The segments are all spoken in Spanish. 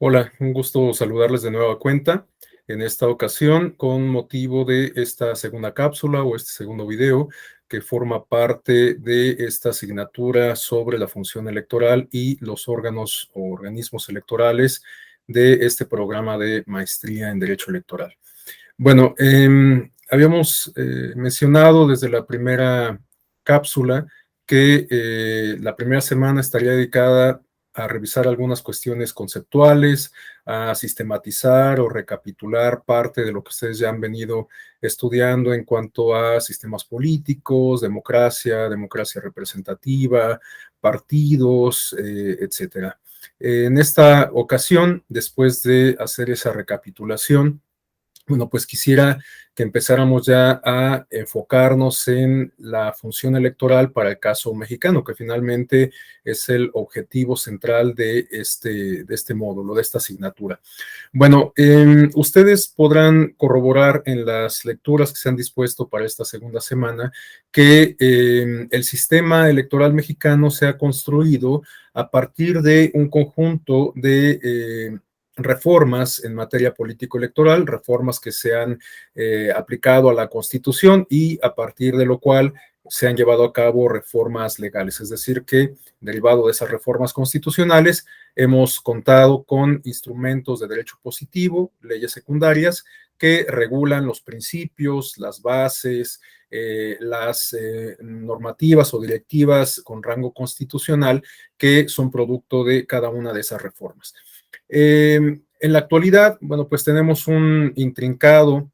Hola, un gusto saludarles de nueva cuenta. En esta ocasión, con motivo de esta segunda cápsula o este segundo video que forma parte de esta asignatura sobre la función electoral y los órganos o organismos electorales de este programa de maestría en Derecho Electoral. Bueno, habíamos mencionado desde la primera cápsula que la primera semana estaría dedicada a revisar algunas cuestiones conceptuales, a sistematizar o recapitular parte de lo que ustedes ya han venido estudiando en cuanto a sistemas políticos, democracia, democracia representativa, partidos, etcétera. En esta ocasión, después de hacer esa recapitulación, bueno, pues quisiera que empezáramos ya a enfocarnos en la función electoral para el caso mexicano, que finalmente es el objetivo central de este módulo, de esta asignatura. Bueno, ustedes podrán corroborar en las lecturas que se han dispuesto para esta segunda semana que el sistema electoral mexicano se ha construido a partir de un conjunto de reformas en materia político-electoral, reformas que se han aplicado a la Constitución y a partir de lo cual se han llevado a cabo reformas legales, es decir, que derivado de esas reformas constitucionales hemos contado con instrumentos de derecho positivo, leyes secundarias, que regulan los principios, las bases, las normativas o directivas con rango constitucional que son producto de cada una de esas reformas. En la actualidad, bueno, pues tenemos un intrincado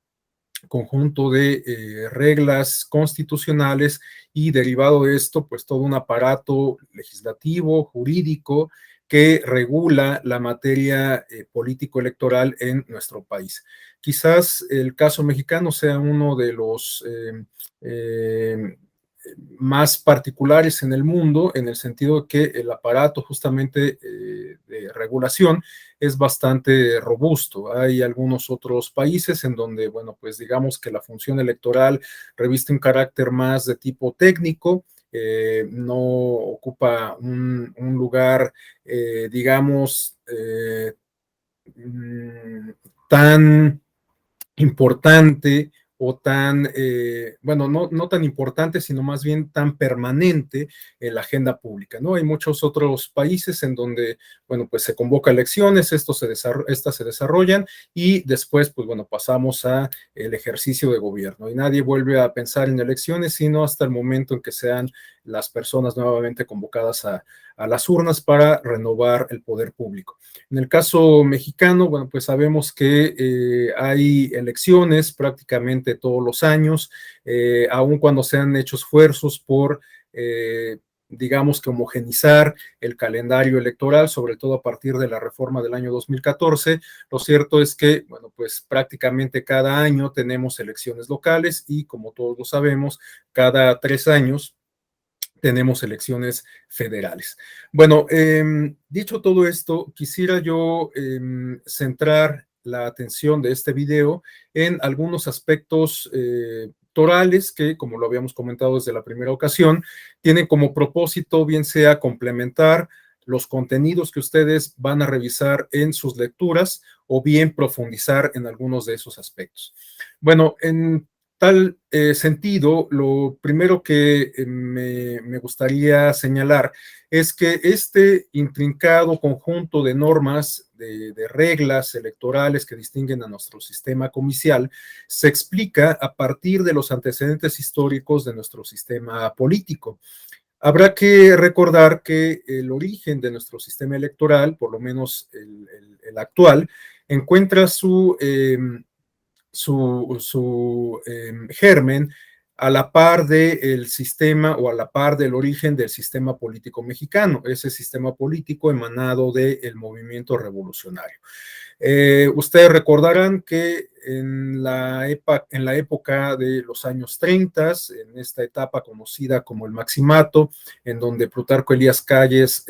conjunto de reglas constitucionales y derivado de esto, pues todo un aparato legislativo, jurídico, que regula la materia político-electoral en nuestro país. Quizás el caso mexicano sea uno de los más particulares en el mundo, en el sentido de que el aparato justamente de regulación es bastante robusto. Hay algunos otros países en donde, bueno, pues digamos que la función electoral reviste un carácter más de tipo técnico, no ocupa un lugar, digamos, tan importante o tan, bueno, no tan importante, sino más bien tan permanente en la agenda pública, ¿no? Hay muchos otros países en donde, bueno, pues se convoca elecciones, estas se desarrollan y después, pues bueno, pasamos a el ejercicio de gobierno y nadie vuelve a pensar en elecciones, sino hasta el momento en que sean las personas nuevamente convocadas a las urnas para renovar el poder público. En el caso mexicano, bueno, pues sabemos que hay elecciones prácticamente todos los años, aun cuando se han hecho esfuerzos por, digamos que homogenizar el calendario electoral, sobre todo a partir de la reforma del año 2014, lo cierto es que, bueno, pues prácticamente cada año tenemos elecciones locales y como todos lo sabemos, cada 3 años tenemos elecciones federales. Bueno, dicho todo esto, quisiera yo centrar la atención de este video en algunos aspectos torales que, como lo habíamos comentado desde la primera ocasión, tienen como propósito bien sea complementar los contenidos que ustedes van a revisar en sus lecturas o bien profundizar en algunos de esos aspectos. Bueno, en tal sentido, lo primero que me gustaría señalar es que este intrincado conjunto de normas, de reglas electorales que distinguen a nuestro sistema comicial, se explica a partir de los antecedentes históricos de nuestro sistema político. Habrá que recordar que el origen de nuestro sistema electoral, por lo menos el actual, encuentra su germen a la par del sistema o a la par del origen del sistema político mexicano, ese sistema político emanado del movimiento revolucionario. Ustedes recordarán que en la época de los años 30, en esta etapa conocida como el Maximato, en donde Plutarco Elías Calles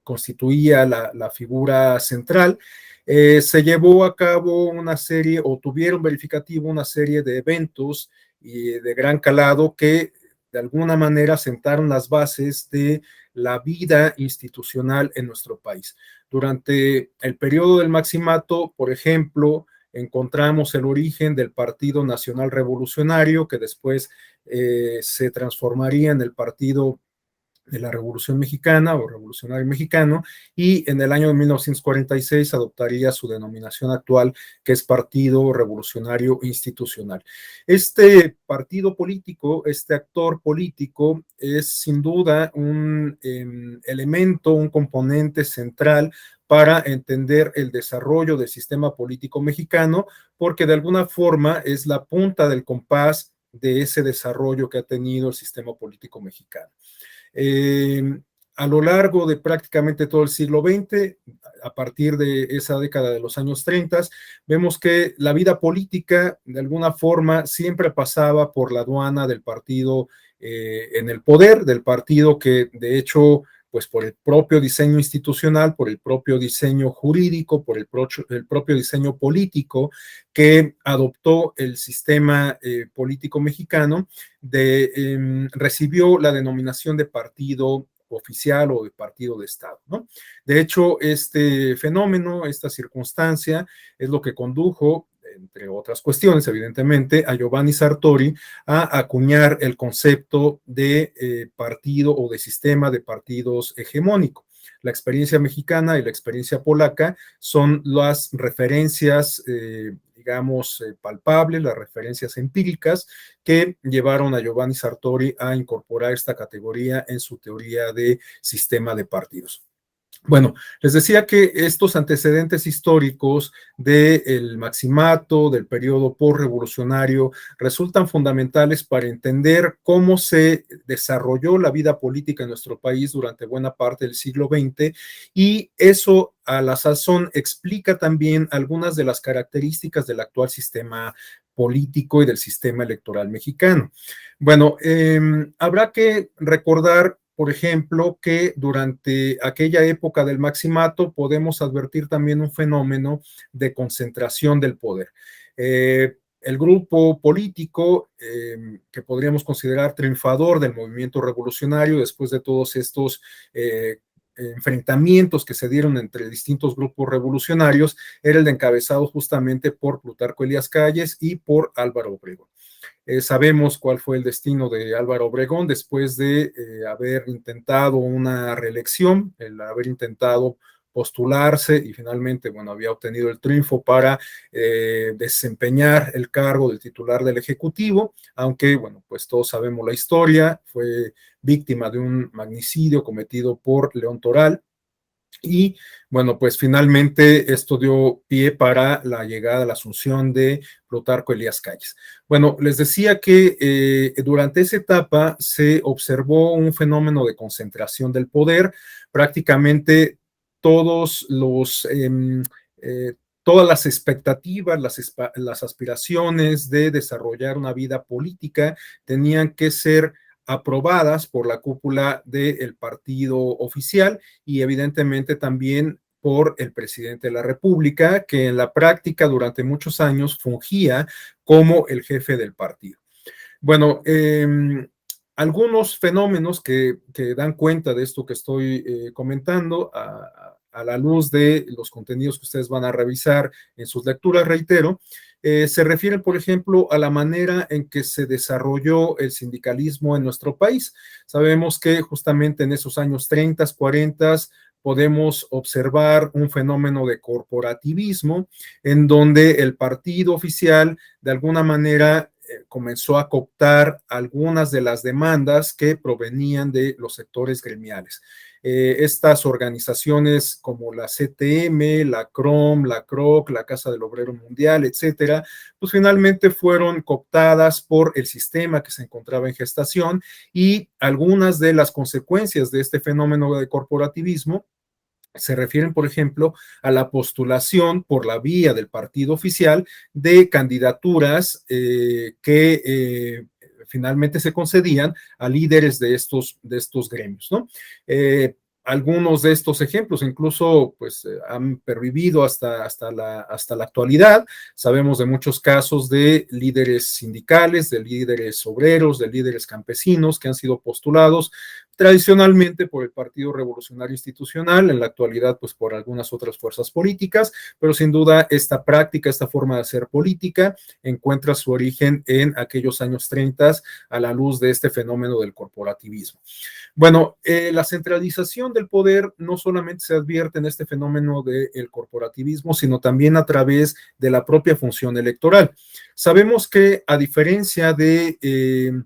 constituía la figura central, se llevó a cabo una serie, o tuvieron verificativo una serie de eventos y de gran calado que de alguna manera sentaron las bases de la vida institucional en nuestro país. Durante el periodo del Maximato, por ejemplo, encontramos el origen del Partido Nacional Revolucionario, que después se transformaría en el Partido de la Revolución Mexicana o Revolucionario Mexicano, y en el año de 1946 adoptaría su denominación actual, que es Partido Revolucionario Institucional. Este partido político, este actor político, es sin duda un elemento, un componente central para entender el desarrollo del sistema político mexicano, porque de alguna forma es la punta del compás de ese desarrollo que ha tenido el sistema político mexicano. Eh, a lo largo de prácticamente todo el siglo XX, a partir de esa década de los años 30, vemos que la vida política de alguna forma siempre pasaba por la aduana del partido en el poder, del partido que de hecho, pues por el propio diseño institucional, por el propio diseño jurídico, por el propio diseño político que adoptó el sistema político mexicano, recibió la denominación de partido oficial o de partido de Estado, ¿no? De hecho, este fenómeno, esta circunstancia, es lo que condujo, entre otras cuestiones, evidentemente, a Giovanni Sartori a acuñar el concepto de partido o de sistema de partidos hegemónico. La experiencia mexicana y la experiencia polaca son las referencias digamos, palpables, las referencias empíricas que llevaron a Giovanni Sartori a incorporar esta categoría en su teoría de sistema de partidos. Bueno, les decía que estos antecedentes históricos del Maximato, del periodo postrevolucionario, resultan fundamentales para entender cómo se desarrolló la vida política en nuestro país durante buena parte del siglo XX, y eso a la sazón explica también algunas de las características del actual sistema político y del sistema electoral mexicano. Bueno, habrá que recordar, por ejemplo, que durante aquella época del Maximato podemos advertir también un fenómeno de concentración del poder. El grupo político que podríamos considerar triunfador del movimiento revolucionario después de todos estos enfrentamientos que se dieron entre distintos grupos revolucionarios era el de encabezado justamente por Plutarco Elías Calles y por Álvaro Obregón. Sabemos cuál fue el destino de Álvaro Obregón después de haber intentado una reelección, el haber intentado postularse y finalmente, bueno, había obtenido el triunfo para desempeñar el cargo del titular del Ejecutivo, aunque, bueno, pues todos sabemos la historia, fue víctima de un magnicidio cometido por León Toral. Y bueno, pues finalmente esto dio pie para la llegada, la asunción de Plutarco Elías Calles. Bueno, les decía que durante esa etapa se observó un fenómeno de concentración del poder. Prácticamente todos los todas las expectativas, las aspiraciones de desarrollar una vida política tenían que ser aprobadas por la cúpula del partido oficial y evidentemente también por el presidente de la República, que en la práctica durante muchos años fungía como el jefe del partido. Bueno, algunos fenómenos que dan cuenta de esto que estoy comentando a la luz de los contenidos que ustedes van a revisar en sus lecturas, reitero, se refieren, por ejemplo, a la manera en que se desarrolló el sindicalismo en nuestro país. Sabemos que justamente en esos años 30, 40, podemos observar un fenómeno de corporativismo en donde el partido oficial de alguna manera comenzó a cooptar algunas de las demandas que provenían de los sectores gremiales. Estas organizaciones como la CTM, la CROM, la CROC, la Casa del Obrero Mundial, etcétera, pues finalmente fueron cooptadas por el sistema que se encontraba en gestación, y algunas de las consecuencias de este fenómeno de corporativismo se refieren, por ejemplo, a la postulación por la vía del partido oficial de candidaturas que finalmente se concedían a líderes de estos gremios, ¿no? algunos de estos ejemplos incluso pues, han pervivido hasta la actualidad. Sabemos de muchos casos de líderes sindicales, de líderes obreros, de líderes campesinos que han sido postulados tradicionalmente por el Partido Revolucionario Institucional, en la actualidad pues por algunas otras fuerzas políticas, pero sin duda esta práctica, esta forma de hacer política encuentra su origen en aquellos años 30 a la luz de este fenómeno del corporativismo. Bueno, la centralización del poder no solamente se advierte en este fenómeno del corporativismo, sino también a través de la propia función electoral. Sabemos que a diferencia de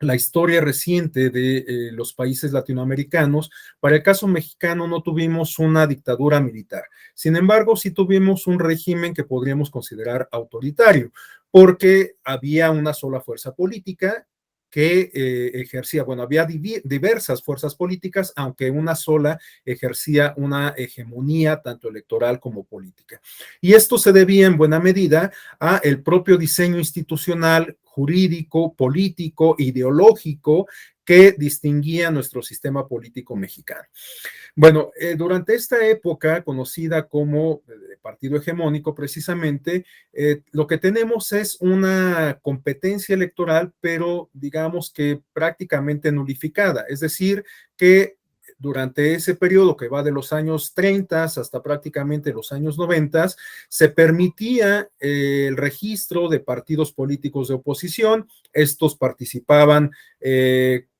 la historia reciente de los países latinoamericanos, para el caso mexicano no tuvimos una dictadura militar. Sin embargo, sí tuvimos un régimen que podríamos considerar autoritario, porque había una sola fuerza política que ejercía, bueno, había diversas fuerzas políticas, aunque una sola ejercía una hegemonía tanto electoral como política. Y esto se debía en buena medida a el propio diseño institucional, jurídico, político, ideológico que distinguía nuestro sistema político mexicano. Bueno, durante esta época conocida como partido hegemónico, precisamente, lo que tenemos es una competencia electoral, pero digamos que prácticamente nulificada, es decir, que durante ese periodo que va de los años 30 hasta prácticamente los años 90, se permitía el registro de partidos políticos de oposición. Estos participaban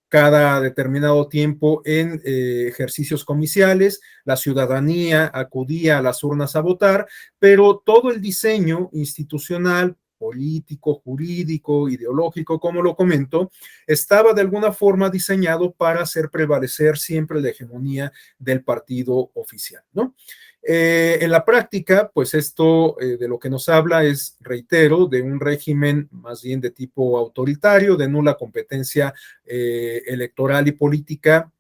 cada determinado tiempo en ejercicios comiciales, la ciudadanía acudía a las urnas a votar, pero todo el diseño institucional, político, jurídico, ideológico, como lo comento, estaba de alguna forma diseñado para hacer prevalecer siempre la hegemonía del partido oficial, ¿no? En la práctica, pues esto de lo que nos habla es, reitero, de un régimen más bien de tipo autoritario, de nula competencia electoral y política,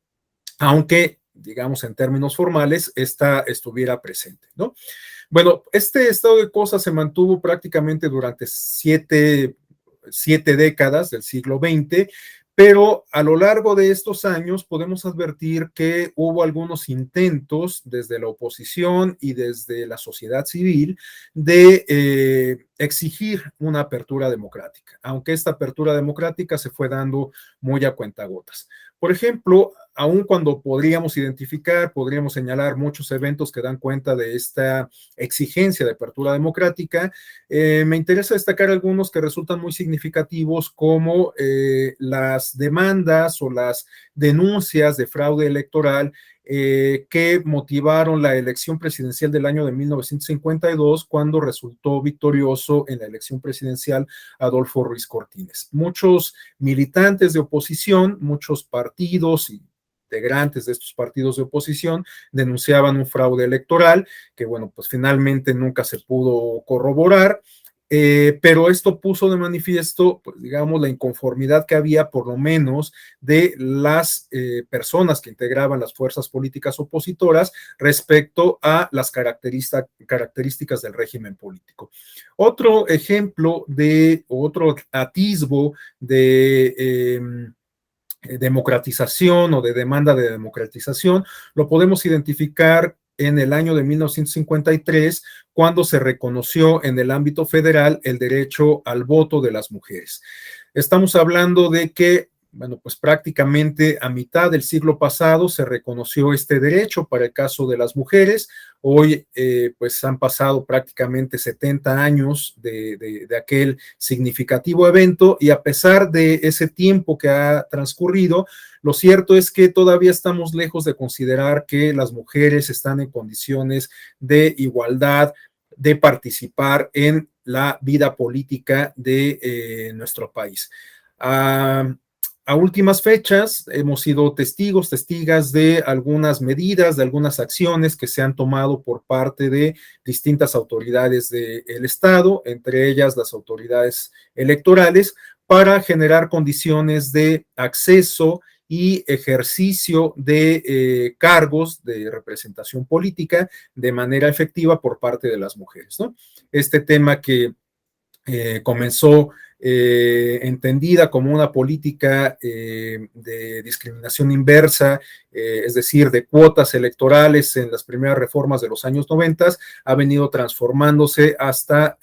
aunque, digamos, en términos formales, esta estuviera presente, ¿no? Bueno, este estado de cosas se mantuvo prácticamente durante siete décadas del siglo XX, pero a lo largo de estos años podemos advertir que hubo algunos intentos desde la oposición y desde la sociedad civil de exigir una apertura democrática, aunque esta apertura democrática se fue dando muy a cuentagotas. Por ejemplo, aun cuando podríamos señalar muchos eventos que dan cuenta de esta exigencia de apertura democrática, me interesa destacar algunos que resultan muy significativos, como las demandas o las denuncias de fraude electoral que motivaron la elección presidencial del año de 1952, cuando resultó victorioso en la elección presidencial Adolfo Ruiz Cortines. Muchos militantes de oposición, muchos partidos y integrantes de estos partidos de oposición denunciaban un fraude electoral que, bueno, pues finalmente nunca se pudo corroborar. Pero esto puso de manifiesto, pues, digamos, la inconformidad que había, por lo menos, de las personas que integraban las fuerzas políticas opositoras respecto a las características del régimen político. Otro ejemplo otro atisbo de democratización o de demanda de democratización lo podemos identificar en el año de 1953, cuando se reconoció en el ámbito federal el derecho al voto de las mujeres. Estamos hablando de que, bueno, pues prácticamente a mitad del siglo pasado se reconoció este derecho para el caso de las mujeres. Hoy, pues han pasado prácticamente 70 años de aquel significativo evento, y a pesar de ese tiempo que ha transcurrido, lo cierto es que todavía estamos lejos de considerar que las mujeres están en condiciones de igualdad, de participar en la vida política de nuestro país. A últimas fechas hemos sido testigas de algunas medidas, de algunas acciones que se han tomado por parte de distintas autoridades del Estado, entre ellas las autoridades electorales, para generar condiciones de acceso y ejercicio de cargos de representación política de manera efectiva por parte de las mujeres, ¿no? Este tema que comenzó entendida como una política de discriminación inversa, es decir, de cuotas electorales en las primeras reformas de los años 90, ha venido transformándose hasta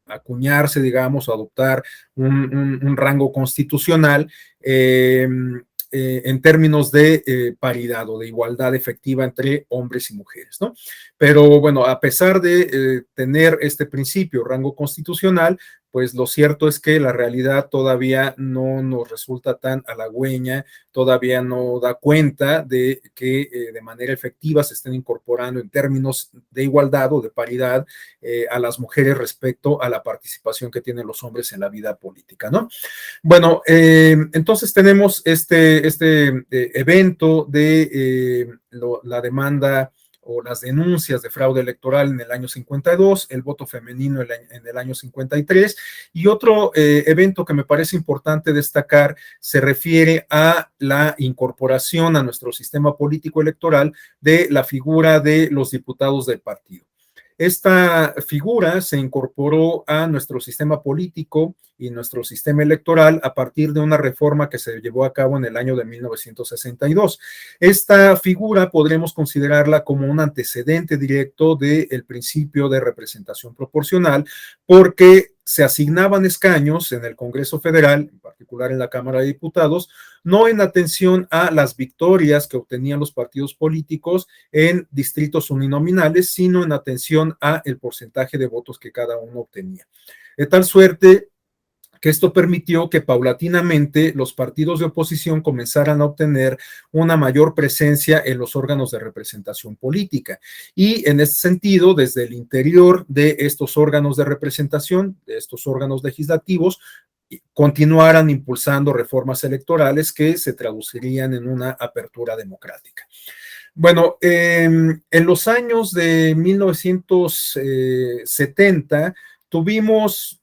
acuñarse, digamos, o adoptar un rango constitucional en términos de paridad o de igualdad efectiva entre hombres y mujeres, ¿no? Pero bueno, a pesar de tener este principio, rango constitucional, pues lo cierto es que la realidad todavía no nos resulta tan halagüeña, todavía no da cuenta de que de manera efectiva se estén incorporando en términos de igualdad o de paridad a las mujeres respecto a la participación que tienen los hombres en la vida política, ¿no? Bueno, entonces tenemos este evento de la demanda o las denuncias de fraude electoral en el año 52, el voto femenino en el año 53, y otro evento que me parece importante destacar se refiere a la incorporación a nuestro sistema político electoral de la figura de los diputados del partido. Esta figura se incorporó a nuestro sistema político y nuestro sistema electoral a partir de una reforma que se llevó a cabo en el año de 1962. Esta figura podremos considerarla como un antecedente directo del principio de representación proporcional, porque se asignaban escaños en el Congreso Federal, en particular en la Cámara de Diputados, no en atención a las victorias que obtenían los partidos políticos en distritos uninominales, sino en atención a el porcentaje de votos que cada uno obtenía. De tal suerte que esto permitió que paulatinamente los partidos de oposición comenzaran a obtener una mayor presencia en los órganos de representación política. Y en este sentido, desde el interior de estos órganos de representación, de estos órganos legislativos, continuaran impulsando reformas electorales que se traducirían en una apertura democrática. Bueno, en los años de 1970 tuvimos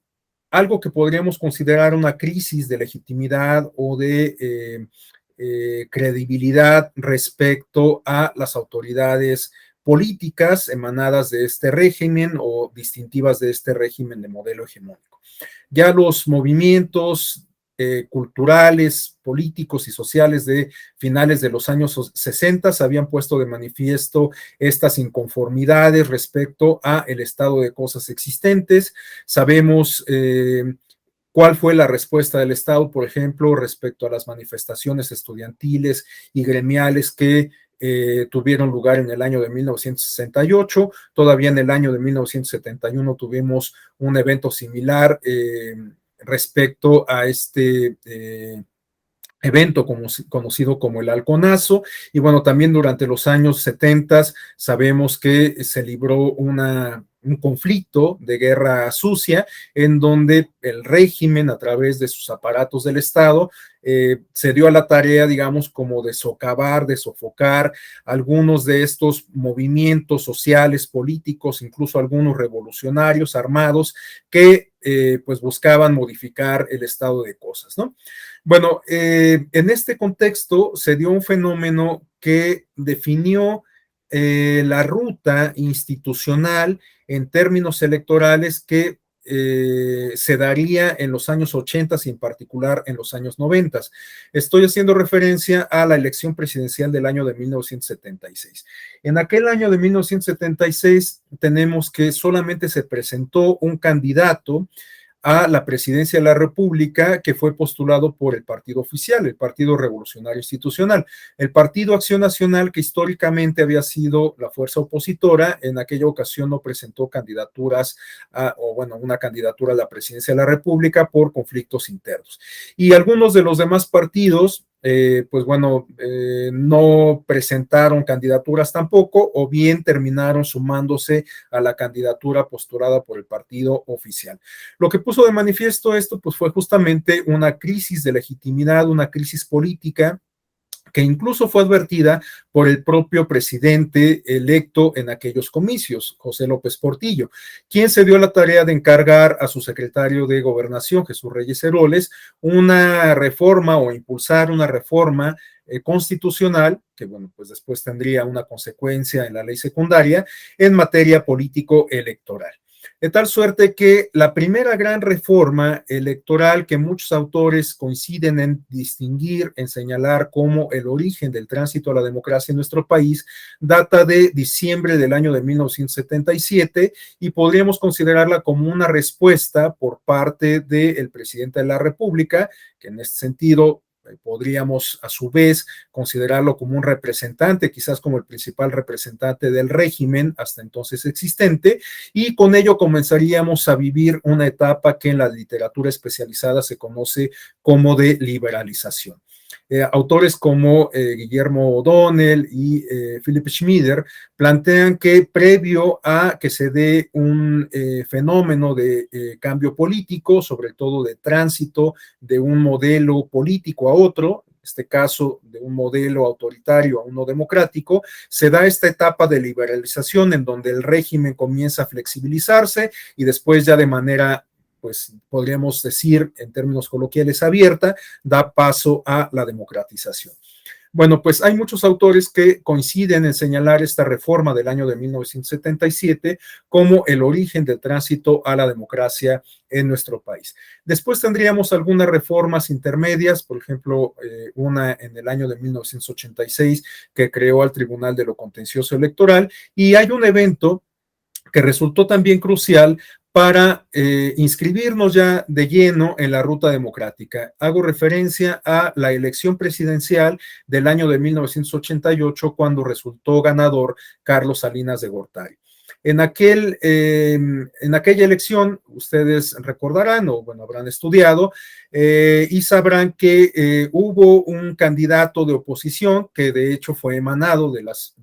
algo que podríamos considerar una crisis de legitimidad o de credibilidad respecto a las autoridades políticas emanadas de este régimen o distintivas de este régimen de modelo hegemónico. Ya los movimientos culturales, políticos y sociales de finales de los años 60 habían puesto de manifiesto estas inconformidades respecto a el estado de cosas existentes. Sabemos cuál fue la respuesta del Estado, por ejemplo, respecto a las manifestaciones estudiantiles y gremiales que tuvieron lugar en el año de 1968. Todavía en el año de 1971 tuvimos un evento similar respecto a este evento conocido como el Halconazo. Y bueno, también durante los años 70 sabemos que se libró un conflicto de guerra sucia en donde el régimen, a través de sus aparatos del Estado, se dio a la tarea, digamos, como de socavar, de sofocar algunos de estos movimientos sociales, políticos, incluso algunos revolucionarios armados que pues buscaban modificar el estado de cosas, ¿no? Bueno, en este contexto se dio un fenómeno que definió la ruta institucional en términos electorales que se daría en los años 80 y en particular en los años 90. Estoy haciendo referencia a la elección presidencial del año de 1976. En aquel año de 1976 tenemos que solamente se presentó un candidato a la presidencia de la República que fue postulado por el partido oficial, el Partido Revolucionario Institucional. El Partido Acción Nacional, que históricamente había sido la fuerza opositora, en aquella ocasión no presentó candidaturas una candidatura a la presidencia de la República por conflictos internos. Y algunos de los demás partidos no presentaron candidaturas tampoco, o bien terminaron sumándose a la candidatura postulada por el partido oficial. Lo que puso de manifiesto esto, pues fue justamente una crisis de legitimidad, una crisis política, que incluso fue advertida por el propio presidente electo en aquellos comicios, José López Portillo, quien se dio la tarea de encargar a su secretario de Gobernación, Jesús Reyes Heroles, una reforma o impulsar una reforma constitucional, que bueno, pues después tendría una consecuencia en la ley secundaria, en materia político-electoral. De tal suerte que la primera gran reforma electoral que muchos autores coinciden en distinguir, en señalar como el origen del tránsito a la democracia en nuestro país, data de diciembre del año de 1977 y podríamos considerarla como una respuesta por parte del presidente de la República, que en este sentido podríamos a su vez considerarlo como un representante, quizás como el principal representante del régimen hasta entonces existente, y con ello comenzaríamos a vivir una etapa que en la literatura especializada se conoce como de liberalización. Autores como Guillermo O'Donnell y Philip Schmieder plantean que previo a que se dé un fenómeno de cambio político, sobre todo de tránsito de un modelo político a otro, en este caso de un modelo autoritario a uno democrático, se da esta etapa de liberalización en donde el régimen comienza a flexibilizarse y después ya de manera, pues podríamos decir en términos coloquiales, abierta, da paso a la democratización. Bueno, pues hay muchos autores que coinciden en señalar esta reforma del año de 1977 como el origen del tránsito a la democracia en nuestro país. Después tendríamos algunas reformas intermedias, por ejemplo, una en el año de 1986 que creó al Tribunal de lo Contencioso Electoral, y hay un evento que resultó también crucial para inscribirnos ya de lleno en la ruta democrática. Hago referencia a la elección presidencial del año de 1988, cuando resultó ganador Carlos Salinas de Gortari. En aquella elección, ustedes recordarán, o bueno, habrán estudiado, y sabrán que hubo un candidato de oposición que de hecho fue emanado de las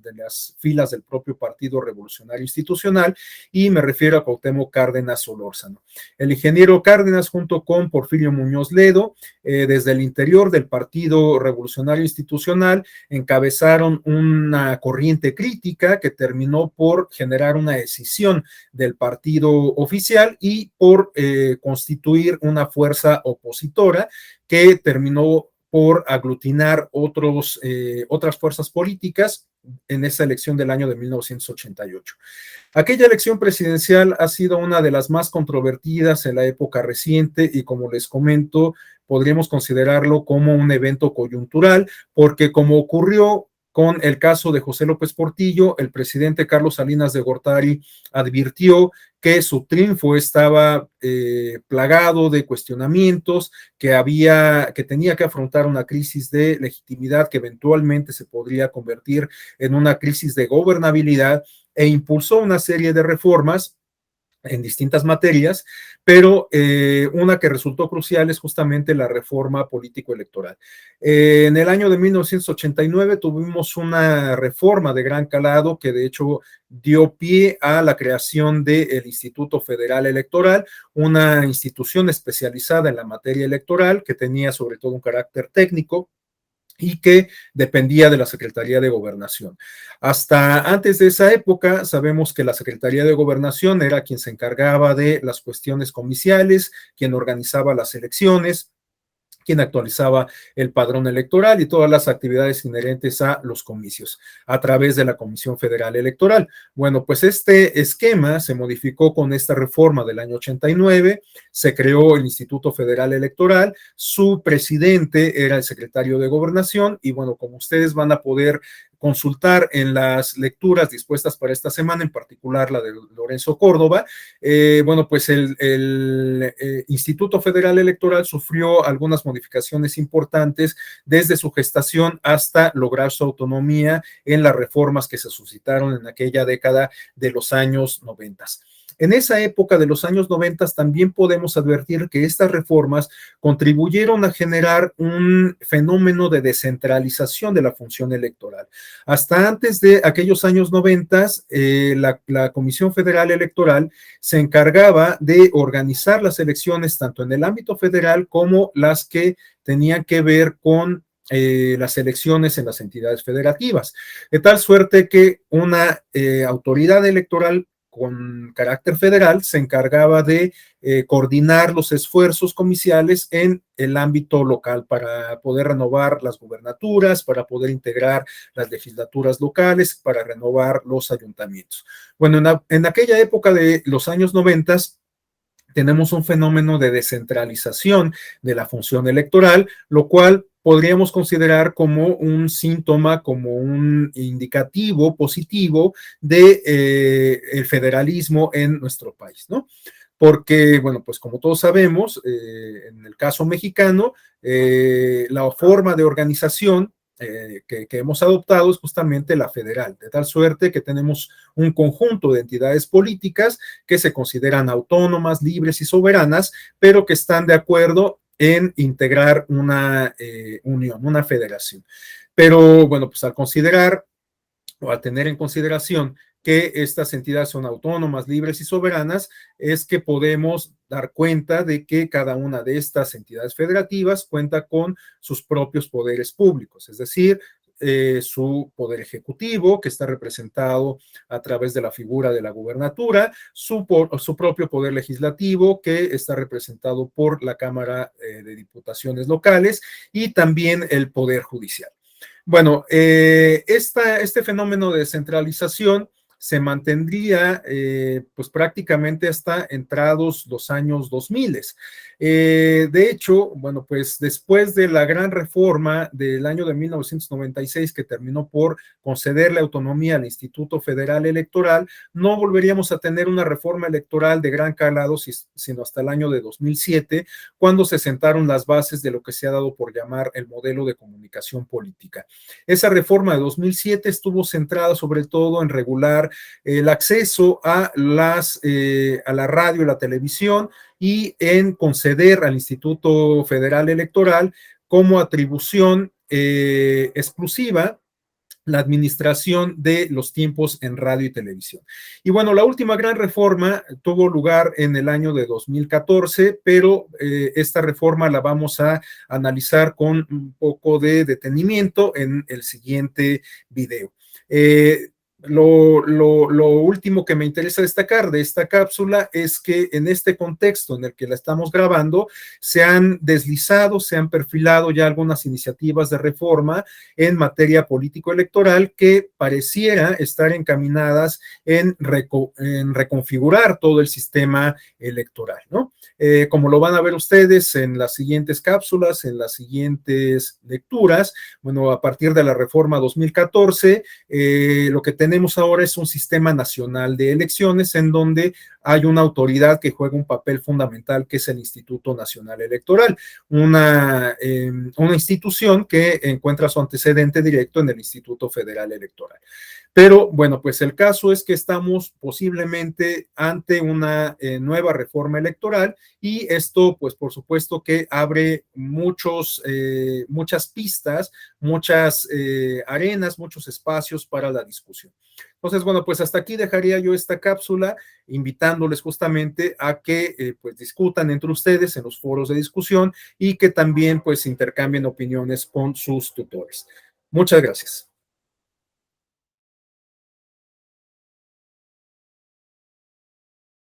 filas del propio Partido Revolucionario Institucional, y me refiero a Cuauhtémoc Cárdenas Solórzano. El ingeniero Cárdenas, junto con Porfirio Muñoz Ledo, desde el interior del Partido Revolucionario Institucional, encabezaron una corriente crítica que terminó por generar una decisión del partido oficial y por constituir una fuerza opositora que terminó por aglutinar otras fuerzas políticas en esa elección del año de 1988. Aquella elección presidencial ha sido una de las más controvertidas en la época reciente y, como les comento, podríamos considerarlo como un evento coyuntural, porque como ocurrió con el caso de José López Portillo, el presidente Carlos Salinas de Gortari advirtió que su triunfo estaba plagado de cuestionamientos, que tenía que afrontar una crisis de legitimidad que eventualmente se podría convertir en una crisis de gobernabilidad, e impulsó una serie de reformas en distintas materias, pero una que resultó crucial es justamente la reforma político-electoral. En el año de 1989 tuvimos una reforma de gran calado que de hecho dio pie a la creación del Instituto Federal Electoral, una institución especializada en la materia electoral que tenía sobre todo un carácter técnico y que dependía de la Secretaría de Gobernación. Hasta antes de esa época, sabemos que la Secretaría de Gobernación era quien se encargaba de las cuestiones comiciales, quien organizaba las elecciones, quien actualizaba el padrón electoral y todas las actividades inherentes a los comicios a través de la Comisión Federal Electoral. Bueno, pues este esquema se modificó con esta reforma del año 89, se creó el Instituto Federal Electoral, su presidente era el secretario de Gobernación, y bueno, como ustedes van a poder consultar en las lecturas dispuestas para esta semana, en particular la de Lorenzo Córdoba, bueno, pues el Instituto Federal Electoral sufrió algunas modificaciones importantes desde su gestación hasta lograr su autonomía en las reformas que se suscitaron en aquella década de los años 90. En esa época de los años 90 también podemos advertir que estas reformas contribuyeron a generar un fenómeno de descentralización de la función electoral. Hasta antes de aquellos años 90, la Comisión Federal Electoral se encargaba de organizar las elecciones tanto en el ámbito federal como las que tenían que ver con las elecciones en las entidades federativas, de tal suerte que una autoridad electoral con carácter federal se encargaba de coordinar los esfuerzos comiciales en el ámbito local, para poder renovar las gubernaturas, para poder integrar las legislaturas locales, para renovar los ayuntamientos. Bueno, en aquella época de los años 90 tenemos un fenómeno de descentralización de la función electoral, lo cual podríamos considerar como un síntoma, como un indicativo positivo de el federalismo en nuestro país, ¿no? Porque, bueno, pues como todos sabemos, en el caso mexicano, la forma de organización que hemos adoptado es justamente la federal, de tal suerte que tenemos un conjunto de entidades políticas que se consideran autónomas, libres y soberanas, pero que están de acuerdo en integrar una unión, una federación. Pero bueno, pues al considerar o a tener en consideración que estas entidades son autónomas, libres y soberanas, es que podemos dar cuenta de que cada una de estas entidades federativas cuenta con sus propios poderes públicos, es decir, su poder ejecutivo, que está representado a través de la figura de la gubernatura, su propio poder legislativo, que está representado por la Cámara de Diputaciones locales, y también el poder judicial. Bueno, este fenómeno de descentralización se mantendría pues prácticamente hasta entrados los años 2000. De hecho, bueno, pues después de la gran reforma del año de 1996 que terminó por concederle autonomía al Instituto Federal Electoral, no volveríamos a tener una reforma electoral de gran calado sino hasta el año de 2007, cuando se sentaron las bases de lo que se ha dado por llamar el modelo de comunicación política. Esa reforma de 2007 estuvo centrada sobre todo en regular el acceso a la radio y la televisión, y en conceder al Instituto Federal Electoral como atribución exclusiva la administración de los tiempos en radio y televisión. Y bueno, la última gran reforma tuvo lugar en el año de 2014, pero esta reforma la vamos a analizar con un poco de detenimiento en el siguiente video. Lo último que me interesa destacar de esta cápsula es que en este contexto en el que la estamos grabando, se han deslizado, se han perfilado ya algunas iniciativas de reforma en materia político-electoral que pareciera estar encaminadas en reconfigurar todo el sistema electoral, ¿no? Como lo van a ver ustedes en las siguientes cápsulas, en las siguientes lecturas, bueno, a partir de la reforma 2014, lo que tenemos ahora es un sistema nacional de elecciones en donde hay una autoridad que juega un papel fundamental, que es el Instituto Nacional Electoral, una institución que encuentra su antecedente directo en el Instituto Federal Electoral. Pero bueno, pues el caso es que estamos posiblemente ante una nueva reforma electoral, y esto pues por supuesto que abre muchas pistas, muchas arenas, muchos espacios para la discusión. Entonces, bueno, pues hasta aquí dejaría yo esta cápsula, invitándoles justamente a que pues discutan entre ustedes en los foros de discusión, y que también pues intercambien opiniones con sus tutores. Muchas gracias.